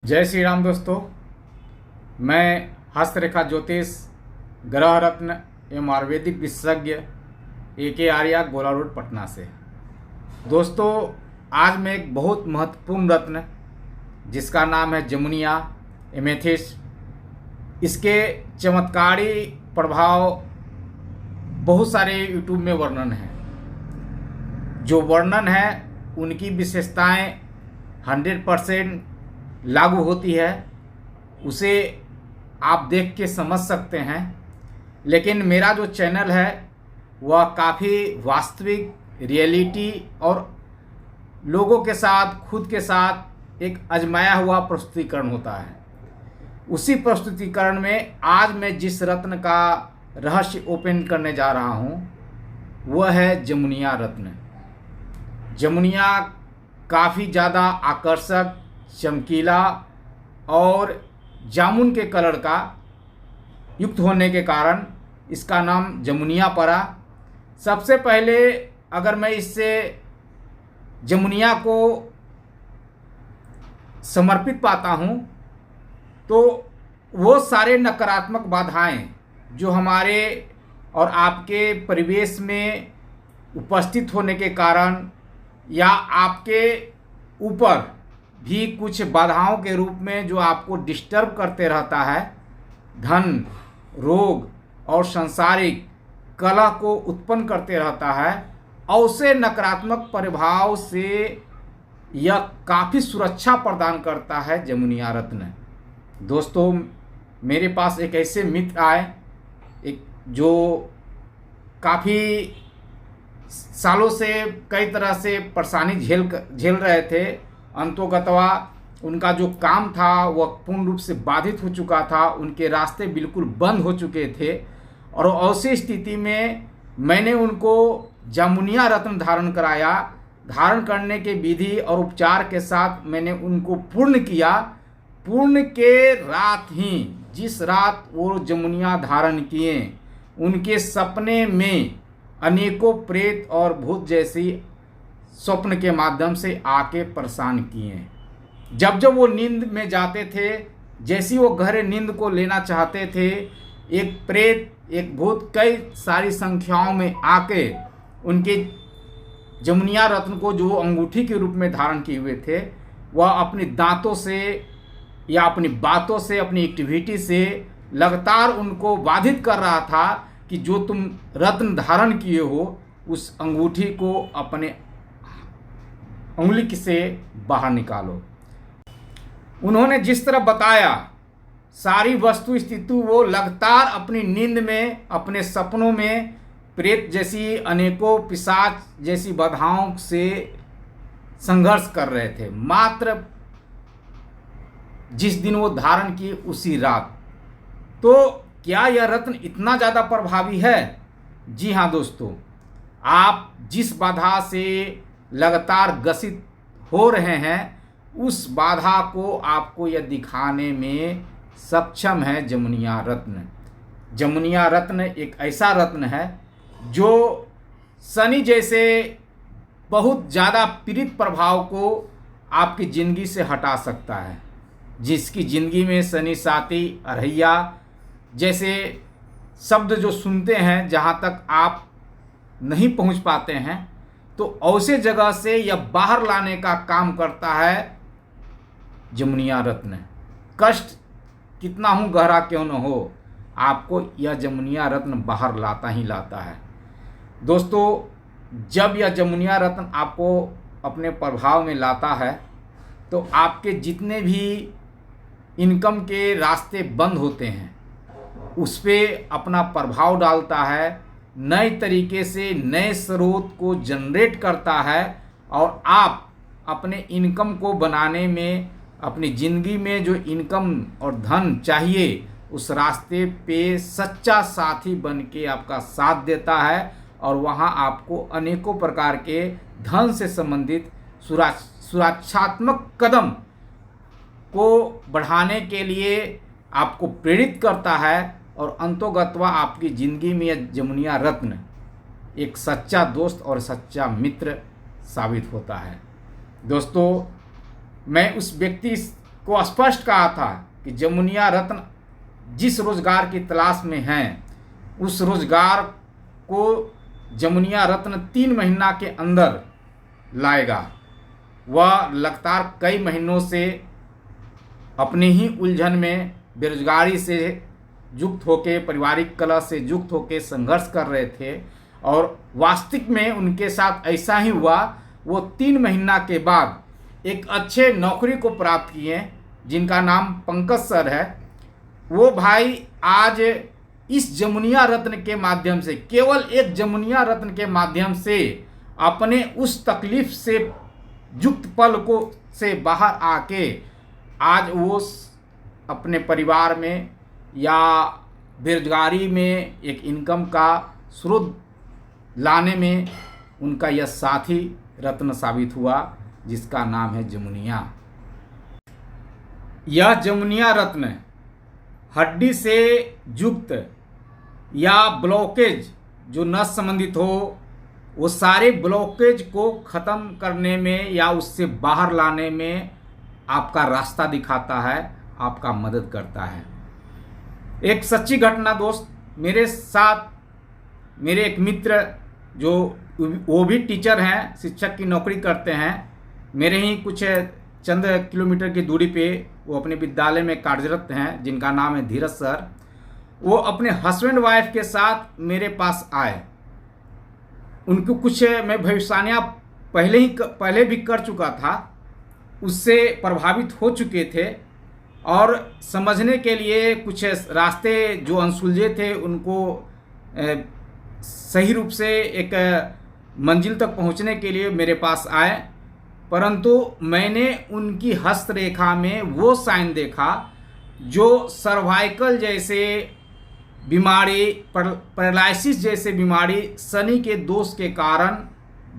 जय श्री राम दोस्तों। मैं हस्तरेखा ज्योतिष ग्रह रत्न एवं आयुर्वेदिक विशेषज्ञ AK आर्या गोला रोड पटना से। दोस्तों, आज मैं एक बहुत महत्वपूर्ण रत्न जिसका नाम है जमुनिया एमेथिस्ट, इसके चमत्कारी प्रभाव बहुत सारे यूट्यूब में वर्णन है। जो वर्णन है उनकी विशेषताएं 100% लागू होती है, उसे आप देख के समझ सकते हैं। लेकिन मेरा जो चैनल है वह काफ़ी वास्तविक, रियलिटी और लोगों के साथ, खुद के साथ एक आजमाया हुआ प्रस्तुतिकरण होता है। उसी प्रस्तुतिकरण में आज मैं जिस रत्न का रहस्य ओपन करने जा रहा हूँ वह है जमुनिया रत्न। जमुनिया काफ़ी ज़्यादा आकर्षक, चमकीला और जामुन के कलर का युक्त होने के कारण इसका नाम जमुनिया पड़ा। सबसे पहले अगर मैं इससे जमुनिया को समर्पित पाता हूँ तो वो सारे नकारात्मक बाधाएं जो हमारे और आपके परिवेश में उपस्थित होने के कारण या आपके ऊपर भी कुछ बाधाओं के रूप में जो आपको डिस्टर्ब करते रहता है, धन, रोग और सांसारिक कलह को उत्पन्न करते रहता है, ऐसे नकारात्मक प्रभाव से यह काफ़ी सुरक्षा प्रदान करता है जमुनिया रत्न। दोस्तों, मेरे पास एक ऐसे मित्र आए एक जो काफ़ी सालों से कई तरह से परेशानी झेल रहे थे। अंतोगतवा उनका जो काम था वह पूर्ण रूप से बाधित हो चुका था, उनके रास्ते बिल्कुल बंद हो चुके थे। और ऐसी स्थिति में मैंने उनको जमुनिया रत्न धारण कराया। धारण करने के विधि और उपचार के साथ मैंने उनको पूर्ण किया। पूर्ण के रात ही, जिस रात वो जमुनिया धारण किए, उनके सपने में अनेकों प्रेत और भूत जैसी स्वप्न के माध्यम से आके परेशान किए। जब जब वो नींद में जाते थे, जैसी वो गहरे नींद को लेना चाहते थे, एक प्रेत, एक भूत कई सारी संख्याओं में आके उनके जमुनिया रत्न को जो अंगूठी के रूप में धारण किए हुए थे, वह अपने दांतों से या अपनी बातों से, अपनी एक्टिविटी से लगातार उनको बाधित कर रहा था कि जो तुम रत्न धारण किए हो उस अंगूठी को अपने उंगली से बाहर निकालो। उन्होंने जिस तरह बताया, सारी वस्तु स्थिति वो लगातार अपनी नींद में, अपने सपनों में प्रेत जैसी, अनेकों पिशाच जैसी बाधाओं से संघर्ष कर रहे थे। मात्र जिस दिन वो धारण किए उसी रात। तो क्या यह रत्न इतना ज़्यादा प्रभावी है? जी हाँ दोस्तों, आप जिस बाधा से लगातार ग्रसित हो रहे हैं उस बाधा को आपको यह दिखाने में सक्षम है जमुनिया रत्न। जमुनिया रत्न एक ऐसा रत्न है जो शनि जैसे बहुत ज़्यादा पीड़ित प्रभाव को आपकी ज़िंदगी से हटा सकता है। जिसकी ज़िंदगी में शनि साती, अरहैया जैसे शब्द जो सुनते हैं, जहाँ तक आप नहीं पहुँच पाते हैं, तो ऐसे जगह से यह बाहर लाने का काम करता है जमुनिया रत्न। कष्ट कितना हूँ गहरा क्यों न हो, आपको यह जमुनिया रत्न बाहर लाता ही लाता है। दोस्तों, जब यह जमुनिया रत्न आपको अपने प्रभाव में लाता है तो आपके जितने भी इनकम के रास्ते बंद होते हैं उस पर अपना प्रभाव डालता है, नए तरीके से नए स्रोत को जनरेट करता है और आप अपने इनकम को बनाने में, अपनी ज़िंदगी में जो इनकम और धन चाहिए उस रास्ते पे सच्चा साथी बन के आपका साथ देता है। और वहाँ आपको अनेकों प्रकार के धन से संबंधित सुरक्षात्मक कदम को बढ़ाने के लिए आपको प्रेरित करता है। और अंतोगत्वा आपकी ज़िंदगी में यह जमुनिया रत्न एक सच्चा दोस्त और सच्चा मित्र साबित होता है। दोस्तों, मैं उस व्यक्ति को स्पष्ट कहा था कि जमुनिया रत्न जिस रोजगार की तलाश में हैं उस रोजगार को जमुनिया रत्न 3 महीना के अंदर लाएगा। वह लगातार कई महीनों से अपनी ही उलझन में बेरोजगारी से युक्त होकर, पारिवारिक कलह से युक्त होकर संघर्ष कर रहे थे और वास्तविक में उनके साथ ऐसा ही हुआ। वो 3 महीना के बाद एक अच्छे नौकरी को प्राप्त किए जिनका नाम पंकज सर है। वो भाई आज इस जमुनिया रत्न के माध्यम से, केवल एक जमुनिया रत्न के माध्यम से अपने उस तकलीफ से युक्त पल को से बाहर आके आज वो अपने परिवार में या बेरोजगारी में एक इनकम का स्रोत लाने में उनका यह साथी रत्न साबित हुआ जिसका नाम है जमुनिया। यह जमुनिया रत्न हड्डी से युक्त या ब्लॉकेज जो नस संबंधित हो वो सारे ब्लॉकेज को ख़त्म करने में या उससे बाहर लाने में आपका रास्ता दिखाता है, आपका मदद करता है। एक सच्ची घटना दोस्त, मेरे साथ मेरे एक मित्र जो वो भी टीचर हैं, शिक्षक की नौकरी करते हैं, मेरे ही कुछ चंद किलोमीटर की दूरी पे वो अपने विद्यालय में कार्यरत हैं, जिनका नाम है धीरज सर। वो अपने हस्बैंड वाइफ के साथ मेरे पास आए। उनको कुछ मैं भविष्यवाणियाँ पहले भी कर चुका था, उससे प्रभावित हो चुके थे और समझने के लिए कुछ रास्ते जो अनसुलझे थे उनको सही रूप से एक मंजिल तक पहुंचने के लिए मेरे पास आए। परंतु मैंने उनकी हस्तरेखा में वो साइन देखा जो सर्वाइकल जैसे बीमारी, पैरालिसिस जैसे बीमारी शनि के दोष के कारण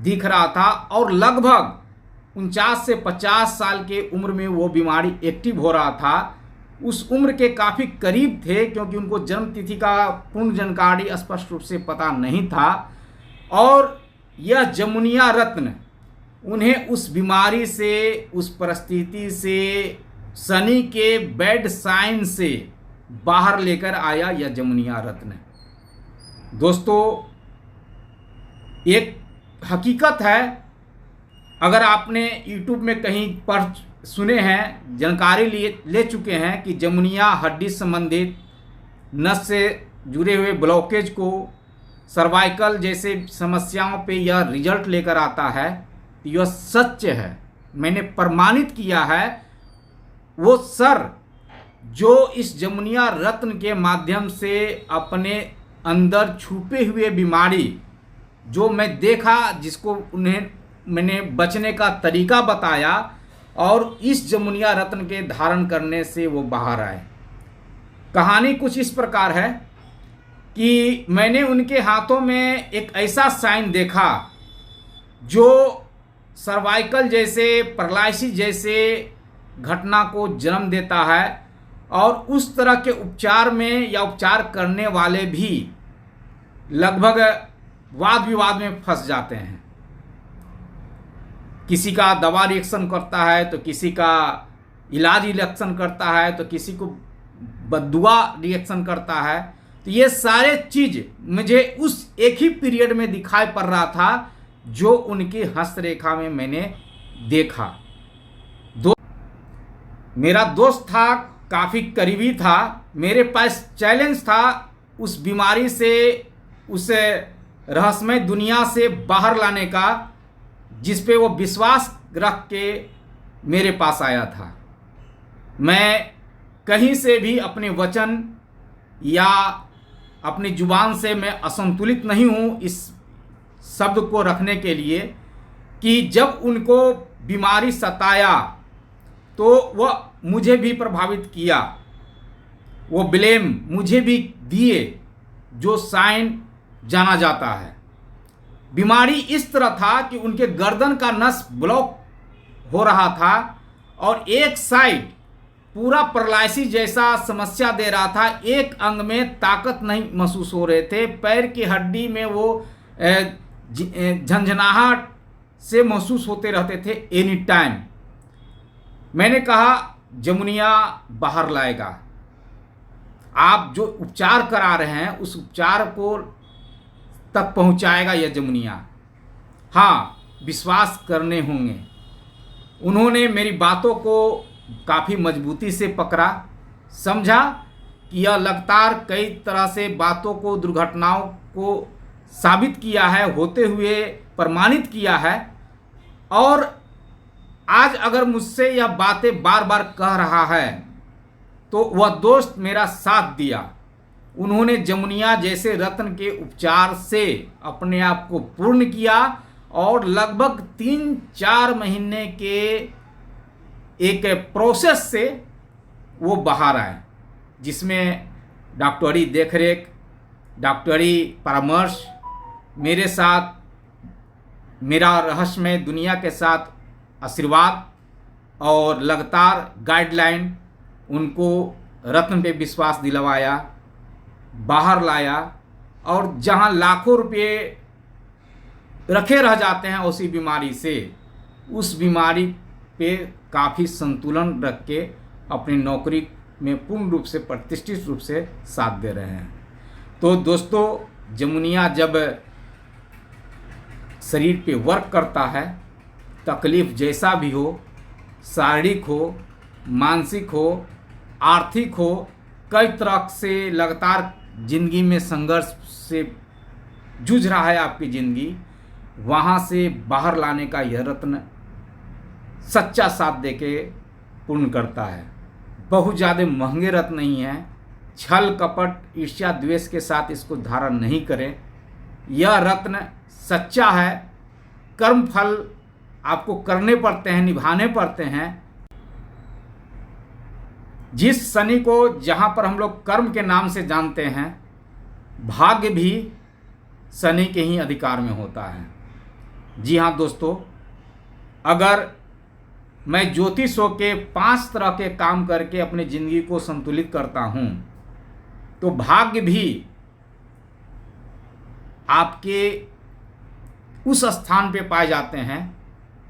दिख रहा था और लगभग 49 से 50 साल के उम्र में वो बीमारी एक्टिव हो रहा था। उस उम्र के काफ़ी करीब थे क्योंकि उनको जन्म तिथि का पूर्ण जानकारी स्पष्ट रूप से पता नहीं था और यह जमुनिया रत्न उन्हें उस बीमारी से, उस परिस्थिति से, शनि के बैड साइन से बाहर लेकर आया यह जमुनिया रत्न। दोस्तों, एक हकीकत है, अगर आपने YouTube में कहीं पढ़ सुने हैं, जानकारी ले चुके हैं कि जमुनिया हड्डी संबंधित नस से जुड़े हुए ब्लॉकेज को, सर्वाइकल जैसे समस्याओं पे यह रिजल्ट लेकर आता है, तो यह सच है। मैंने प्रमाणित किया है। वो सर जो इस जमुनिया रत्न के माध्यम से अपने अंदर छुपे हुए बीमारी जो मैं देखा, जिसको उन्हें मैंने बचने का तरीका बताया और इस जमुनिया रत्न के धारण करने से वो बाहर आए। कहानी कुछ इस प्रकार है कि मैंने उनके हाथों में एक ऐसा साइन देखा जो सर्वाइकल जैसे, पैरालिसिस जैसे घटना को जन्म देता है और उस तरह के उपचार में या उपचार करने वाले भी लगभग वाद विवाद में फंस जाते हैं। किसी का दवा रिएक्शन करता है तो किसी का इलाज रिएक्शन करता है तो किसी को बद्दुआ रिएक्शन करता है। तो ये सारे चीज़ मुझे उस एक ही पीरियड में दिखाई पड़ रहा था जो उनकी हस्तरेखा में मैंने देखा। मेरा दोस्त था, काफ़ी करीबी था, मेरे पास चैलेंज था उस बीमारी से, उस रहस्यमय दुनिया से बाहर लाने का, जिस पे वो विश्वास रख के मेरे पास आया था। मैं कहीं से भी अपने वचन या अपनी जुबान से मैं असंतुलित नहीं हूँ इस शब्द को रखने के लिए कि जब उनको बीमारी सताया तो वह मुझे भी प्रभावित किया, वो ब्लेम मुझे भी दिए जो साइन जाना जाता है। बीमारी इस तरह था कि उनके गर्दन का नस ब्लॉक हो रहा था और एक साइड पूरा पैरालिसिस जैसा समस्या दे रहा था। एक अंग में ताकत नहीं महसूस हो रहे थे, पैर की हड्डी में वो झंझनाहट से महसूस होते रहते थे एनी टाइम। मैंने कहा जमुनिया बाहर लाएगा। आप जो उपचार करा रहे हैं उस उपचार को तक पहुंचाएगा यह जमुनिया। हाँ, विश्वास करने होंगे। उन्होंने मेरी बातों को काफ़ी मजबूती से पकड़ा, समझा कि यह लगातार कई तरह से बातों को, दुर्घटनाओं को साबित किया है, होते हुए प्रमाणित किया है। और आज अगर मुझसे यह बातें बार बार कह रहा है तो वह दोस्त मेरा साथ दिया। उन्होंने जमुनिया जैसे रत्न के उपचार से अपने आप को पूर्ण किया और लगभग 3-4 महीने के एक प्रोसेस से वो बाहर आए, जिसमें डॉक्टरी देखरेख, डॉक्टरी परामर्श, मेरे साथ मेरा रहस्यमय दुनिया के साथ आशीर्वाद और लगातार गाइडलाइन, उनको रत्न पे विश्वास दिलवाया, बाहर लाया। और जहां लाखों रुपये रखे रह जाते हैं उसी बीमारी से, उस बीमारी पे काफ़ी संतुलन रख के अपनी नौकरी में पूर्ण रूप से, प्रतिष्ठित रूप से साथ दे रहे हैं। तो दोस्तों, जमुनिया जब शरीर पे वर्क करता है, तकलीफ़ जैसा भी हो, शारीरिक हो, मानसिक हो, आर्थिक हो, कई तरह से लगातार जिंदगी में संघर्ष से जूझ रहा है आपकी ज़िंदगी, वहाँ से बाहर लाने का यह रत्न सच्चा साथ देके पूर्ण करता है। बहुत ज़्यादा महंगे रत्न नहीं है। छल कपट ईर्ष्या द्वेष के साथ इसको धारण नहीं करें। यह रत्न सच्चा है। कर्म फल आपको करने पड़ते हैं, निभाने पड़ते हैं। जिस शनि को जहाँ पर हम लोग कर्म के नाम से जानते हैं, भाग्य भी शनि के ही अधिकार में होता है। जी हाँ दोस्तों, अगर मैं ज्योतिषों के 5 तरह के काम करके अपनी ज़िंदगी को संतुलित करता हूँ, तो भाग्य भी आपके उस स्थान पे पाए जाते हैं,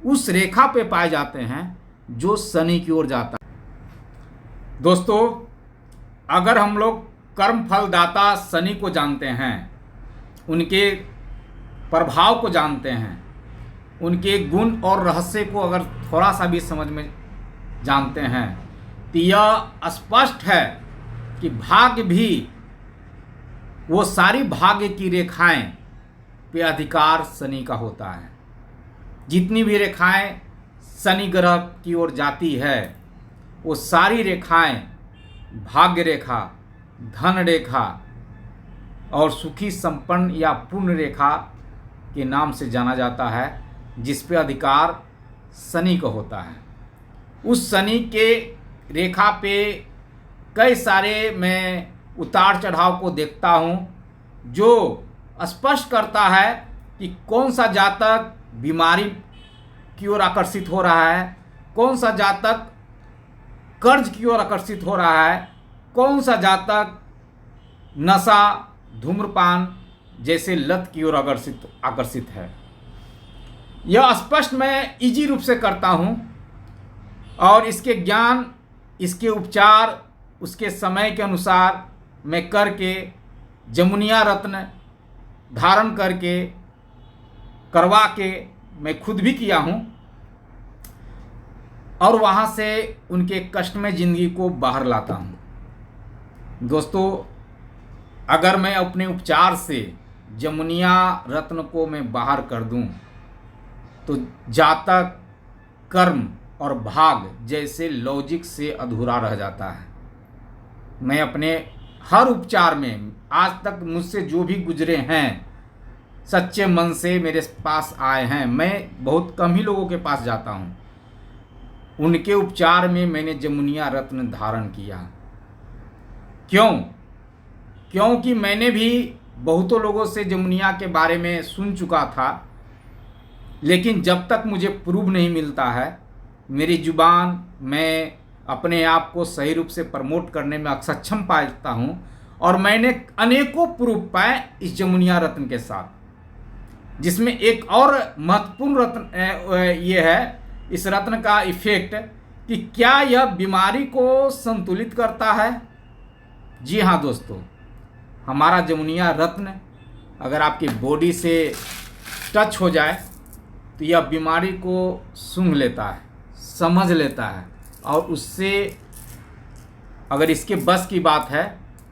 उस रेखा पे पाए जाते हैं जो शनि की ओर जाता है। दोस्तों, अगर हम लोग कर्म फलदाता शनि को जानते हैं, उनके प्रभाव को जानते हैं, उनके गुण और रहस्य को अगर थोड़ा सा भी समझ में जानते हैं, तो यह स्पष्ट है कि भाग्य भी, वो सारी भाग्य की रेखाएं पे अधिकार शनि का होता है। जितनी भी रेखाएं शनि ग्रह की ओर जाती है, वो सारी रेखाएं भाग्य रेखा, धन रेखा और सुखी संपन्न या पूर्ण रेखा के नाम से जाना जाता है, जिस पे अधिकार शनि का होता है। उस शनि के रेखा पे कई सारे मैं उतार चढ़ाव को देखता हूँ, जो स्पष्ट करता है कि कौन सा जातक बीमारी की ओर आकर्षित हो रहा है, कौन सा जातक कर्ज की ओर आकर्षित हो रहा है, कौन सा जातक नशा, धूम्रपान जैसे लत की ओर आकर्षित है। यह स्पष्ट मैं इजी रूप से करता हूँ और इसके ज्ञान, इसके उपचार उसके समय के अनुसार मैं करके जमुनिया रत्न धारण करके करवा के मैं खुद भी किया हूँ और वहाँ से उनके कष्टमय ज़िंदगी को बाहर लाता हूँ। दोस्तों, अगर मैं अपने उपचार से जमुनिया रत्न को मैं बाहर कर दूँ, तो जातक, कर्म और भाग जैसे लॉजिक से अधूरा रह जाता है। मैं अपने हर उपचार में आज तक मुझसे जो भी गुजरे हैं, सच्चे मन से मेरे पास आए हैं, मैं बहुत कम ही लोगों के पास जाता हूँ, उनके उपचार में मैंने जमुनिया रत्न धारण किया। क्यों? क्योंकि मैंने भी बहुतों लोगों से जमुनिया के बारे में सुन चुका था, लेकिन जब तक मुझे प्रूफ नहीं मिलता है, मेरी जुबान, मैं अपने आप को सही रूप से प्रमोट करने में अक्षम पाता हूँ। और मैंने अनेकों प्रूफ पाए इस जमुनिया रत्न के साथ, जिसमें एक और महत्वपूर्ण रत्न ये है, इस रत्न का इफेक्ट कि क्या यह बीमारी को संतुलित करता है। जी हाँ दोस्तों, हमारा जमुनिया रत्न अगर आपकी बॉडी से टच हो जाए तो यह बीमारी को सूंघ लेता है, समझ लेता है, और उससे अगर इसके बस की बात है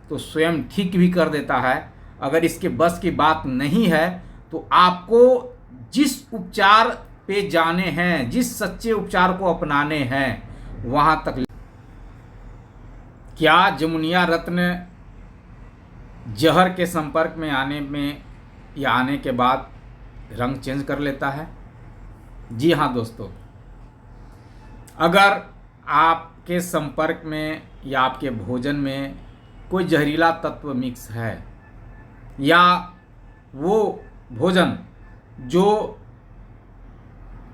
तो स्वयं ठीक भी कर देता है। अगर इसके बस की बात नहीं है तो आपको जिस उपचार पे जाने हैं, जिस सच्चे उपचार को अपनाने हैं, वहाँ तक। क्या जमुनिया रत्न जहर के संपर्क में आने में या आने के बाद रंग चेंज कर लेता है? जी हाँ दोस्तों, अगर आपके संपर्क में या आपके भोजन में कोई जहरीला तत्व मिक्स है, या वो भोजन जो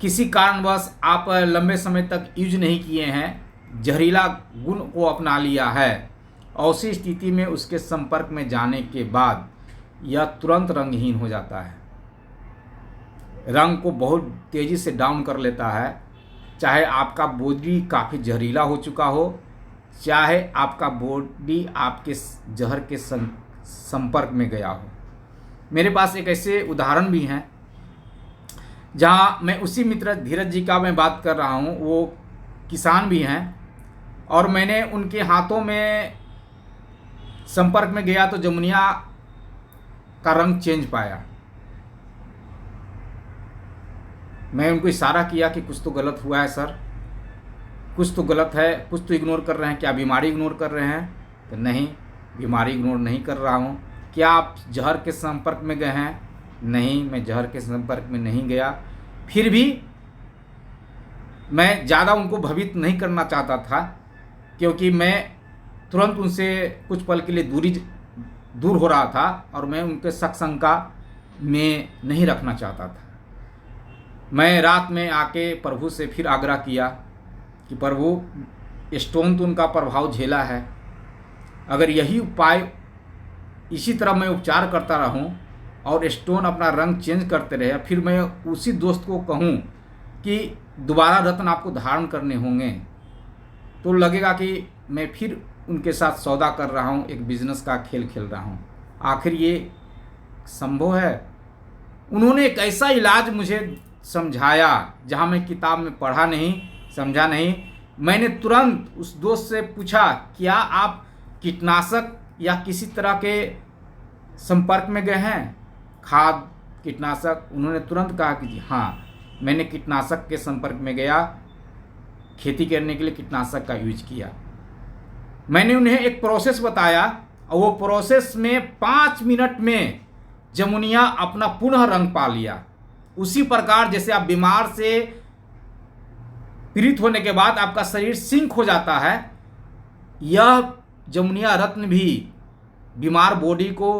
किसी कारणवश आप लंबे समय तक यूज नहीं किए हैं, जहरीला गुण को अपना लिया है, ऐसी स्थिति में उसके संपर्क में जाने के बाद यह तुरंत रंगहीन हो जाता है, रंग को बहुत तेज़ी से डाउन कर लेता है। चाहे आपका बॉडी काफ़ी जहरीला हो चुका हो, चाहे आपका बॉडी आपके जहर के संपर्क में गया हो। मेरे पास एक ऐसे उदाहरण भी हैं जहां मैं उसी मित्र धीरज जी का मैं बात कर रहा हूं। वो किसान भी हैं और मैंने उनके हाथों में संपर्क में गया तो जमुनिया का रंग चेंज पाया। मैं उनको इशारा किया कि कुछ तो गलत हुआ है सर, कुछ तो गलत है, कुछ तो इग्नोर कर रहे हैं। क्या बीमारी इग्नोर कर रहे हैं? तो नहीं, बीमारी इग्नोर नहीं कर रहा हूँ। क्या आप जहर के संपर्क में गए हैं? नहीं, मैं जहर के संपर्क में नहीं गया। फिर भी मैं ज़्यादा उनको भयभीत नहीं करना चाहता था, क्योंकि मैं तुरंत उनसे कुछ पल के लिए दूर हो रहा था और मैं उनके शक शंका में नहीं रखना चाहता था। मैं रात में आके प्रभु से फिर आग्रह किया कि प्रभु, स्टोन तो उनका प्रभाव झेला है, अगर यही उपाय इसी तरह मैं उपचार करता रहूं और स्टोन अपना रंग चेंज करते रहे, फिर मैं उसी दोस्त को कहूं कि दोबारा रत्न आपको धारण करने होंगे, तो लगेगा कि मैं फिर उनके साथ सौदा कर रहा हूं, एक बिजनेस का खेल खेल रहा हूं। आखिर ये संभव है? उन्होंने एक ऐसा इलाज मुझे समझाया जहां मैं किताब में पढ़ा नहीं, समझा नहीं। मैंने तुरंत उस दोस्त से पूछा, क्या आप कीटनाशक या किसी तरह के संपर्क में गए हैं, खाद कीटनाशक? उन्होंने तुरंत कहा कि हाँ, मैंने कीटनाशक के संपर्क में गया, खेती करने के लिए कीटनाशक का यूज किया। मैंने उन्हें एक प्रोसेस बताया और वो प्रोसेस में 5 मिनट में जमुनिया अपना पुनः रंग पा लिया। उसी प्रकार जैसे आप बीमार से पीड़ित होने के बाद आपका शरीर सिंक हो जाता है, यह जमुनिया रत्न भी बीमार बॉडी को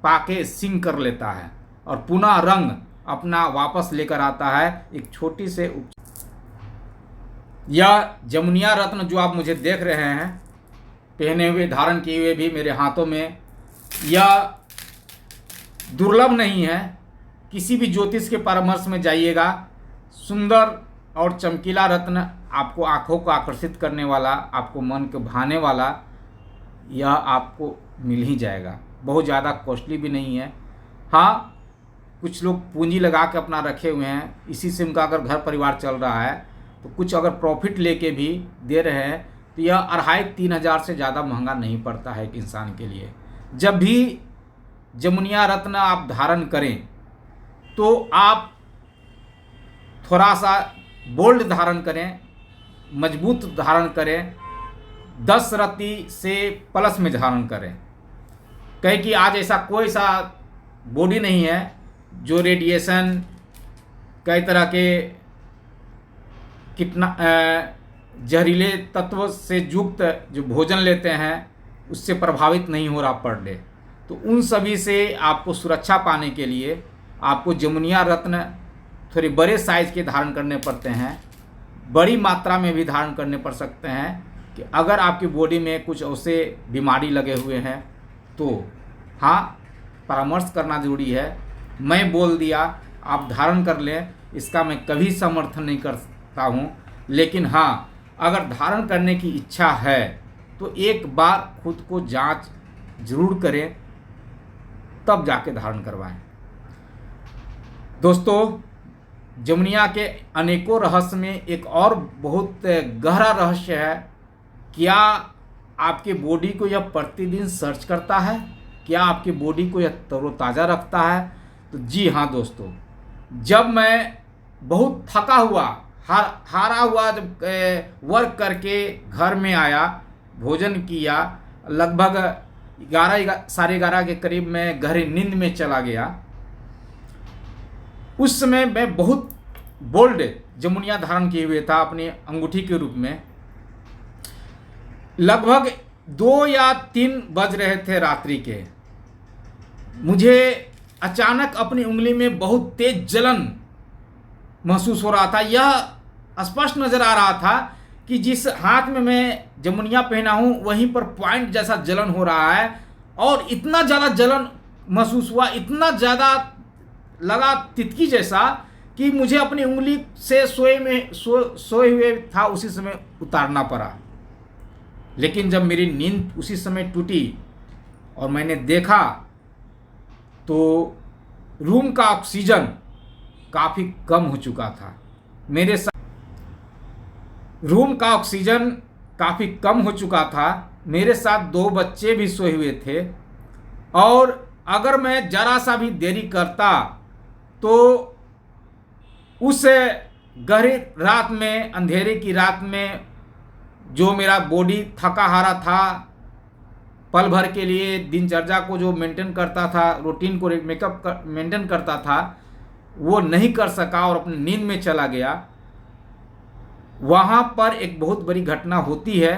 पाके सिंक कर लेता है और पुनः रंग अपना वापस लेकर आता है। एक छोटी से यह जमुनिया रत्न जो आप मुझे देख रहे हैं पहने हुए, धारण किए हुए भी मेरे हाथों में, यह दुर्लभ नहीं है। किसी भी ज्योतिष के परामर्श में जाइएगा, सुंदर और चमकीला रत्न, आपको आँखों को आकर्षित करने वाला, आपको मन को भाने वाला, यह आपको मिल ही जाएगा। बहुत ज़्यादा कॉस्टली भी नहीं है। हाँ, कुछ लोग पूंजी लगा के अपना रखे हुए हैं, इसी से उनका अगर घर परिवार चल रहा है, तो कुछ अगर प्रॉफिट लेके भी दे रहे हैं तो यह 2500-3000 हज़ार से ज़्यादा महंगा नहीं पड़ता है एक इंसान के लिए। जब भी जमुनिया रत्न आप धारण करें तो आप थोड़ा सा बोल्ड धारण करें, मजबूत धारण करें, 10 रत्ती से प्लस में धारण करें। कहें कि आज ऐसा कोई सा बॉडी नहीं है जो रेडिएशन, कई तरह के जहरीले तत्व से युक्त जो भोजन लेते हैं उससे प्रभावित नहीं हो रहा पर डे। तो उन सभी से आपको सुरक्षा पाने के लिए आपको जमुनिया रत्न थोड़े बड़े साइज़ के धारण करने पड़ते हैं, बड़ी मात्रा में भी धारण करने पड़ सकते हैं। कि अगर आपकी बॉडी में कुछ ऐसे बीमारी लगे हुए हैं तो हाँ, परामर्श करना ज़रूरी है। मैं बोल दिया आप धारण कर लें, इसका मैं कभी समर्थन नहीं करता हूँ, लेकिन हाँ, अगर धारण करने की इच्छा है तो एक बार खुद को जांच जरूर करें, तब जाके धारण करवाएं। दोस्तों, जमुनिया के अनेकों रहस्य में एक और बहुत गहरा रहस्य है। क्या आपके बॉडी को यह प्रतिदिन सर्च करता है? क्या आपकी बॉडी को यह तरोताज़ा रखता है? तो जी हाँ दोस्तों, जब मैं बहुत थका हुआ हारा हुआ जब वर्क करके घर में आया, भोजन किया, लगभग 11 के करीब मैं गहरी नींद में चला गया। उस समय मैं बहुत बोल्ड जमुनिया धारण किए हुए था अपनी अंगूठी के रूप में। लगभग 2 या 3 बज रहे थे रात्रि के। मुझे अचानक अपनी उंगली में बहुत तेज जलन महसूस हो रहा था। यह स्पष्ट नज़र आ रहा था कि जिस हाथ में मैं जमुनिया पहना हूँ वहीं पर पॉइंट जैसा जलन हो रहा है, और इतना ज़्यादा जलन महसूस हुआ, इतना ज़्यादा लगा तितकी जैसा कि मुझे अपनी उंगली से सोए हुए था उसी समय उतारना पड़ा। लेकिन जब मेरी नींद उसी समय टूटी और मैंने देखा तो रूम का ऑक्सीजन काफ़ी कम हो चुका था। मेरे साथ रूम का ऑक्सीजन काफ़ी कम हो चुका था। मेरे साथ 2 बच्चे भी सोए हुए थे, और अगर मैं ज़रा सा भी देरी करता तो उस गहरी रात में, अंधेरे की रात में, जो मेरा बॉडी थका हारा था, पल भर के लिए दिनचर्या को जो मेंटेन करता था, रूटीन को मेंटेन करता था, वो नहीं कर सका और अपनी नींद में चला गया। वहाँ पर एक बहुत बड़ी घटना होती है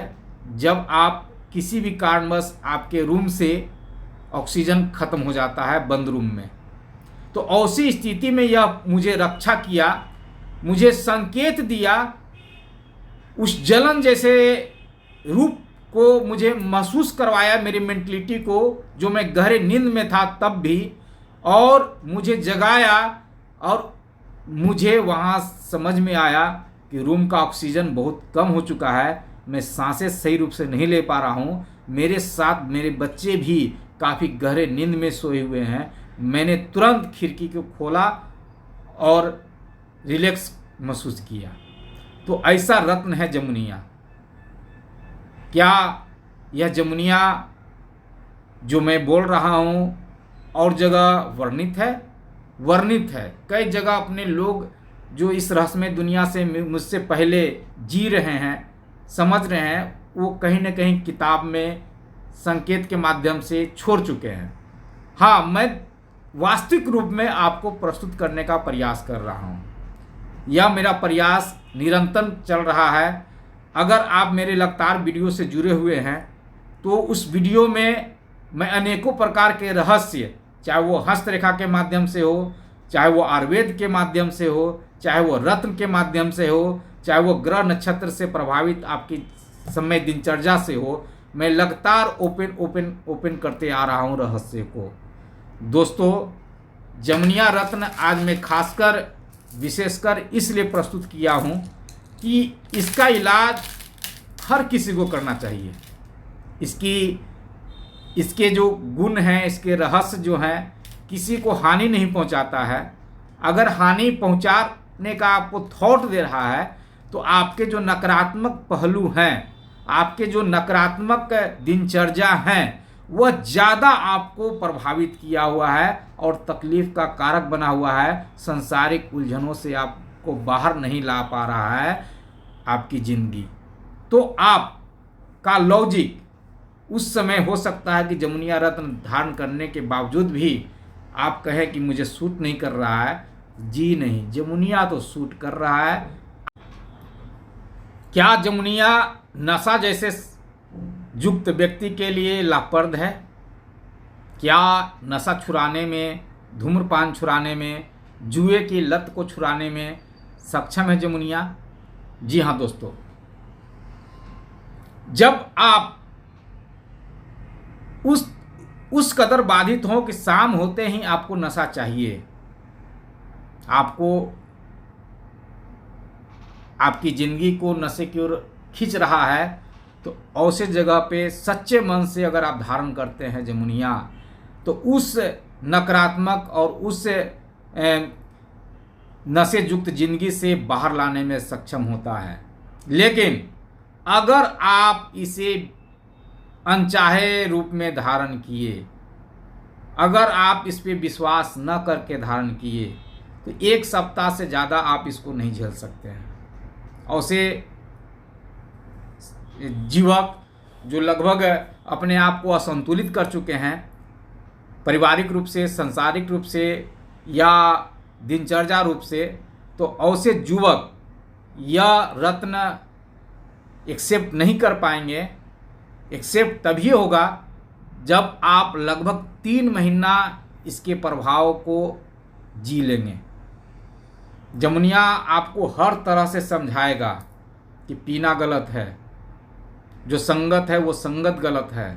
जब आप किसी भी कारणवश आपके रूम से ऑक्सीजन खत्म हो जाता है बंद रूम में। तो ऐसी स्थिति में यह मुझे रक्षा किया, मुझे संकेत दिया, उस जलन जैसे रूप को मुझे महसूस करवाया, मेरी मेंटलिटी को, जो मैं गहरे नींद में था तब भी, और मुझे जगाया। और मुझे वहाँ समझ में आया कि रूम का ऑक्सीजन बहुत कम हो चुका है, मैं सांसें सही रूप से नहीं ले पा रहा हूँ। मेरे साथ मेरे बच्चे भी काफ़ी गहरे नींद में सोए हुए हैं। मैंने तुरंत खिड़की को खोला और रिलैक्स महसूस किया। तो ऐसा रत्न है जमुनिया। क्या यह जमुनिया जो मैं बोल रहा हूँ और जगह वर्णित है? वर्णित है। कई जगह अपने लोग जो इस रहस्यमय दुनिया से मुझसे पहले जी रहे हैं, समझ रहे हैं, वो कहीं न कहीं किताब में संकेत के माध्यम से छोड़ चुके हैं। हाँ, मैं वास्तविक रूप में आपको प्रस्तुत करने का प्रयास कर रहा हूँ। यह मेरा प्रयास निरंतर चल रहा है। अगर आप मेरे लगातार वीडियो से जुड़े हुए हैं तो उस वीडियो में मैं अनेकों प्रकार के रहस्य, चाहे वो हस्तरेखा के माध्यम से हो, चाहे वो आयुर्वेद के माध्यम से हो, चाहे वो रत्न के माध्यम से हो, चाहे वो ग्रह नक्षत्र से प्रभावित आपकी समय दिनचर्या से हो, मैं लगातार ओपन करते आ रहा हूँ रहस्य को। दोस्तों, जमुनिया रत्न आज मैं खासकर विशेषकर इसलिए प्रस्तुत किया हूँ कि इसका इलाज हर किसी को करना चाहिए। इसके जो गुण हैं, इसके रहस्य जो हैं, किसी को हानि नहीं पहुंचाता है। अगर हानि पहुंचाने का आपको थॉट दे रहा है तो आपके जो नकारात्मक पहलू हैं, आपके जो नकारात्मक दिनचर्या हैं, वह ज़्यादा आपको प्रभावित किया हुआ है और तकलीफ़ का कारक बना हुआ है। सांसारिक उलझनों से आपको बाहर नहीं ला पा रहा है आपकी ज़िंदगी। तो आपका लॉजिक उस समय हो सकता है कि जमुनिया रत्न धारण करने के बावजूद भी आप कहें कि मुझे सूट नहीं कर रहा है। जी नहीं, जमुनिया तो सूट कर रहा है। क्या जमुनिया नशा जैसे युक्त व्यक्ति के लिए लाभप्रद है? क्या नशा छुड़ाने में, धूम्रपान छुड़ाने में, जुए की लत को छुड़ाने में सक्षम है जमुनिया? जी हाँ दोस्तों, जब आप उस कदर बाधित हो कि शाम होते ही आपको नशा चाहिए, आपको आपकी ज़िंदगी को नशे की ओर खींच रहा है, तो ऐसे जगह पे सच्चे मन से अगर आप धारण करते हैं जमुनिया, तो उस नकारात्मक और उस नशे युक्त जिंदगी से बाहर लाने में सक्षम होता है। लेकिन अगर आप इसे अनचाहे रूप में धारण किए, अगर आप इस पे विश्वास न करके धारण किए, तो 1 सप्ताह से ज़्यादा आप इसको नहीं झेल सकते हैं। ऐसे जीवक जो लगभग अपने आप को असंतुलित कर चुके हैं, पारिवारिक रूप से, सांसारिक रूप से या दिनचर्या रूप से, तो ऐसे युवक यह रत्न एक्सेप्ट नहीं कर पाएंगे। एक्सेप्ट तभी होगा जब आप लगभग 3 महीना इसके प्रभाव को जी लेंगे। जमुनिया आपको हर तरह से समझाएगा कि पीना गलत है, जो संगत है वो संगत गलत है,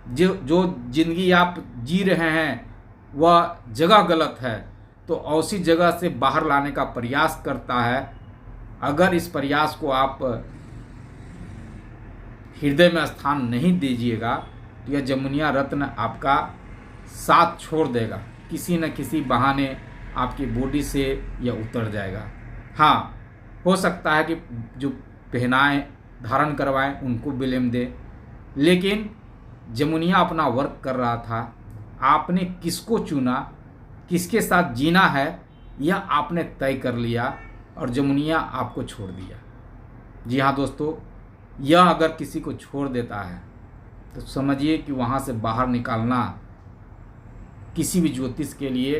जो जिंदगी आप जी रहे हैं वह जगह गलत है। तो ऐसी जगह से बाहर लाने का प्रयास करता है। अगर इस प्रयास को आप हृदय में स्थान नहीं दीजिएगा, तो यह जमुनिया रत्न आपका साथ छोड़ देगा, किसी न किसी बहाने आपकी बॉडी से यह उतर जाएगा। हाँ, हो सकता है कि जो पहनाएं, धारण करवाएं, उनको ब्लेम दे, लेकिन जमुनिया अपना वर्क कर रहा था। आपने किसको चुना, किसके साथ जीना है, यह आपने तय कर लिया और जमुनिया आपको छोड़ दिया। जी हाँ दोस्तों, यह अगर किसी को छोड़ देता है तो समझिए कि वहाँ से बाहर निकालना किसी भी ज्योतिष के लिए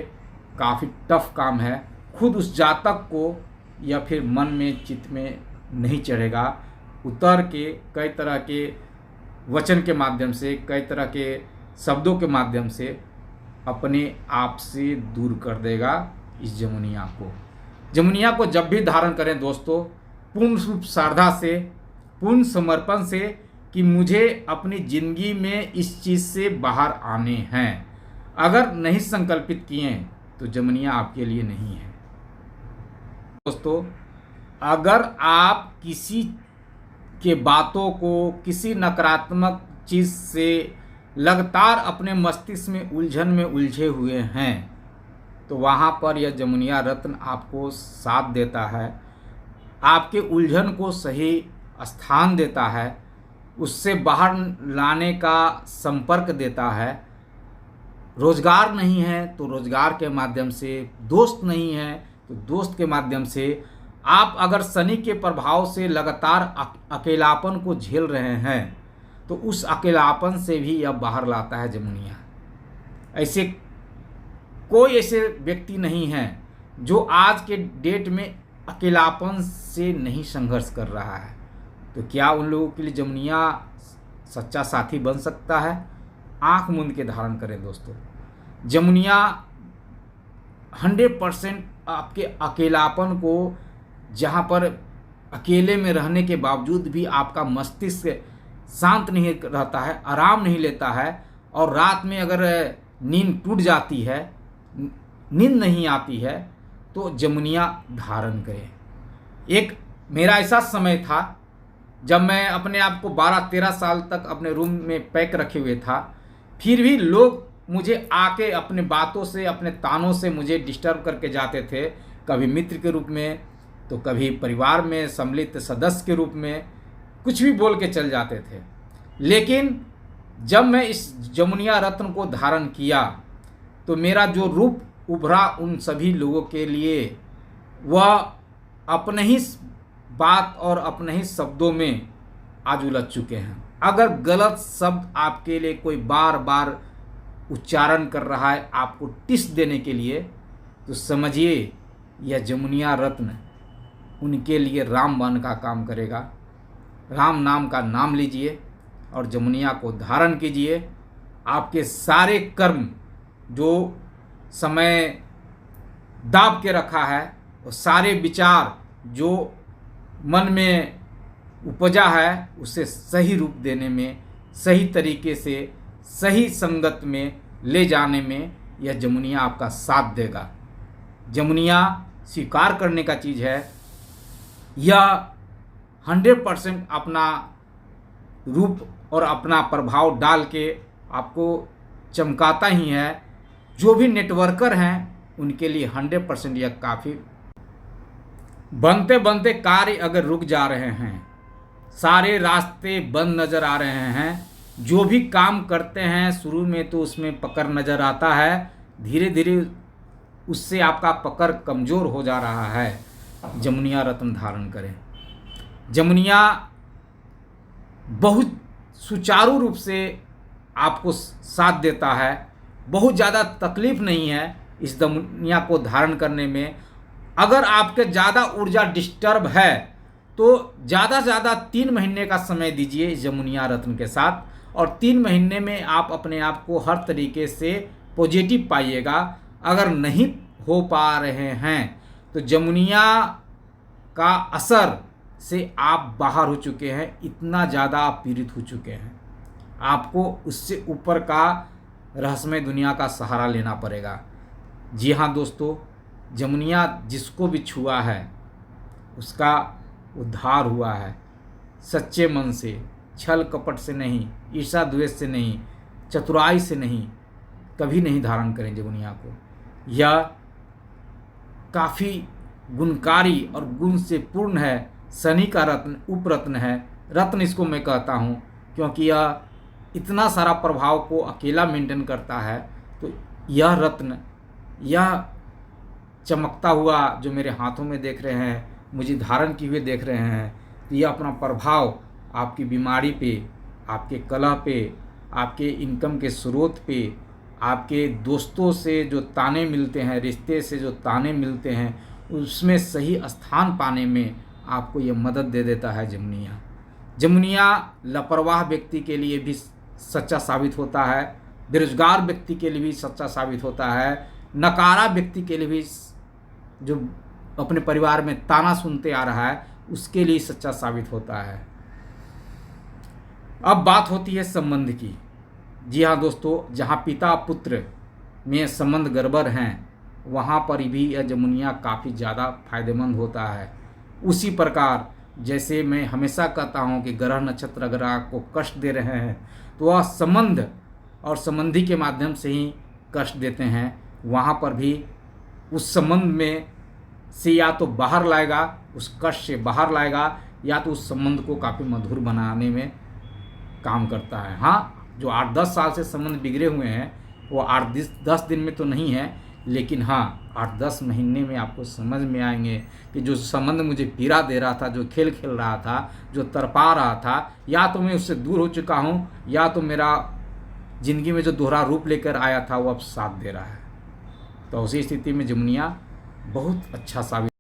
काफ़ी टफ काम है। खुद उस जातक को या फिर मन में, चित्त में नहीं चढ़ेगा। उतर के कई तरह के वचन के माध्यम से, कई तरह के शब्दों के माध्यम से अपने आप से दूर कर देगा इस जमुनिया को। जमुनिया को जब भी धारण करें दोस्तों, पूर्ण रूप श्रद्धा से, पूर्ण समर्पण से कि मुझे अपनी ज़िंदगी में इस चीज़ से बाहर आने हैं। अगर नहीं संकल्पित किए तो जमुनिया आपके लिए नहीं है। दोस्तों, अगर आप किसी के बातों को, किसी नकारात्मक चीज़ से लगातार अपने मस्तिष्क में उलझन में उलझे हुए हैं, तो वहाँ पर यह जमुनिया रत्न आपको साथ देता है, आपके उलझन को सही स्थान देता है, उससे बाहर लाने का संपर्क देता है। रोजगार नहीं है तो रोजगार के माध्यम से, दोस्त नहीं है तो दोस्त के माध्यम से। आप अगर शनि के प्रभाव से लगातार अकेलापन को झेल रहे हैं, तो उस अकेलापन से भी यह बाहर लाता है जमुनिया। कोई ऐसे व्यक्ति नहीं है जो आज के डेट में अकेलापन से नहीं संघर्ष कर रहा है। तो क्या उन लोगों के लिए जमुनिया सच्चा साथी बन सकता है? आंख मूंद के धारण करें दोस्तों। जमुनिया 100% आपके अकेलापन को, जहाँ पर अकेले में रहने के बावजूद भी आपका मस्तिष्क शांत नहीं रहता है, आराम नहीं लेता है, और रात में अगर नींद टूट जाती है, नींद नहीं आती है, तो जमुनिया धारण करें। एक मेरा ऐसा समय था जब मैं अपने आप को 12-13 साल तक अपने रूम में पैक रखे हुए था, फिर भी लोग मुझे आके अपने बातों से, अपने तानों से मुझे डिस्टर्ब करके जाते थे। कभी मित्र के रूप में, तो कभी परिवार में सम्मिलित सदस्य के रूप में, कुछ भी बोल के चल जाते थे। लेकिन जब मैं इस जमुनिया रत्न को धारण किया, तो मेरा जो रूप उभरा उन सभी लोगों के लिए, वह अपने ही बात और अपने ही शब्दों में आज उलझ चुके हैं। अगर गलत शब्द आपके लिए कोई बार बार उच्चारण कर रहा है आपको टिस देने के लिए, तो समझिए यह जमुनिया रत्न उनके लिए रामबाण का काम करेगा। राम नाम का नाम लीजिए और जमुनिया को धारण कीजिए। आपके सारे कर्म जो समय दाब के रखा है, और सारे विचार जो मन में उपजा है, उसे सही रूप देने में, सही तरीके से, सही संगत में ले जाने में यह जमुनिया आपका साथ देगा। जमुनिया स्वीकार करने का चीज़ है। यह 100% अपना रूप और अपना प्रभाव डाल के आपको चमकाता ही है। जो भी नेटवर्कर हैं उनके लिए 100% यह काफ़ी। बनते बनते कार्य अगर रुक जा रहे हैं, सारे रास्ते बंद नज़र आ रहे हैं, जो भी काम करते हैं शुरू में तो उसमें पकड़ नज़र आता है, धीरे धीरे उससे आपका पकड़ कमज़ोर हो जा रहा है, जमुनिया रत्न धारण करें। जमुनिया बहुत सुचारू रूप से आपको साथ देता है, बहुत ज़्यादा तकलीफ नहीं है इस जमुनिया को धारण करने में। अगर आपके ज़्यादा ऊर्जा डिस्टर्ब है तो ज़्यादा से ज़्यादा 3 महीने का समय दीजिए इस जमुनिया रत्न के साथ, और 3 महीने में आप अपने आप को हर तरीके से पॉजिटिव पाइएगा। अगर नहीं हो पा रहे हैं तो जमुनिया का असर से आप बाहर हो चुके हैं, इतना ज़्यादा आप पीड़ित हो चुके हैं, आपको उससे ऊपर का रहस्यमय दुनिया का सहारा लेना पड़ेगा। जी हाँ दोस्तों, जमुनिया जिसको भी छुआ है उसका उद्धार हुआ है, सच्चे मन से, छल कपट से नहीं, ईर्षा द्वेष से नहीं, चतुराई से नहीं, कभी नहीं धारण करें जमुनिया को। यह काफ़ी गुणकारी और गुण से पूर्ण है, शनि का रत्न, उपरत्न है। रत्न इसको मैं कहता हूँ क्योंकि यह इतना सारा प्रभाव को अकेला मेंटेन करता है। तो यह रत्न, यह चमकता हुआ जो मेरे हाथों में देख रहे हैं, मुझे धारण किए हुए देख रहे हैं, तो यह अपना प्रभाव आपकी बीमारी पे, आपके कलह पे, आपके इनकम के स्रोत पे, आपके दोस्तों से जो ताने मिलते हैं, रिश्ते से जो ताने मिलते हैं, उसमें सही स्थान पाने में आपको ये मदद दे देता है जमुनिया। जमुनिया लापरवाह व्यक्ति के लिए भी सच्चा साबित होता है, बेरोजगार व्यक्ति के लिए भी सच्चा साबित होता है, नकारा व्यक्ति के लिए भी, जो अपने परिवार में ताना सुनते आ रहा है उसके लिए सच्चा साबित होता है। अब बात होती है संबंध की। जी हाँ दोस्तों, जहाँ पिता पुत्र में संबंध गड़बड़ हैं वहाँ पर भी यह जमुनिया काफ़ी ज़्यादा फायदेमंद होता है। उसी प्रकार जैसे मैं हमेशा कहता हूँ कि ग्रह नक्षत्र अगर आपको कष्ट दे रहे हैं तो वह संबंध और संबंधी के माध्यम से ही कष्ट देते हैं, वहाँ पर भी उस संबंध में से या तो बाहर लाएगा, उस कष्ट से बाहर लाएगा, या तो उस संबंध को काफ़ी मधुर बनाने में काम करता है। हाँ, जो 8-10 साल से संबंध बिगड़े हुए हैं वो 8-10 दिन में तो नहीं है, लेकिन हाँ 8-10 महीने में आपको समझ में आएंगे कि जो संबंध मुझे पीड़ा दे रहा था, जो खेल खेल रहा था, जो तड़पा रहा था, या तो मैं उससे दूर हो चुका हूँ, या तो मेरा ज़िंदगी में जो दोहरा रूप लेकर आया था वो अब साथ दे रहा है। तो उसी स्थिति में जमुनिया बहुत अच्छा साबित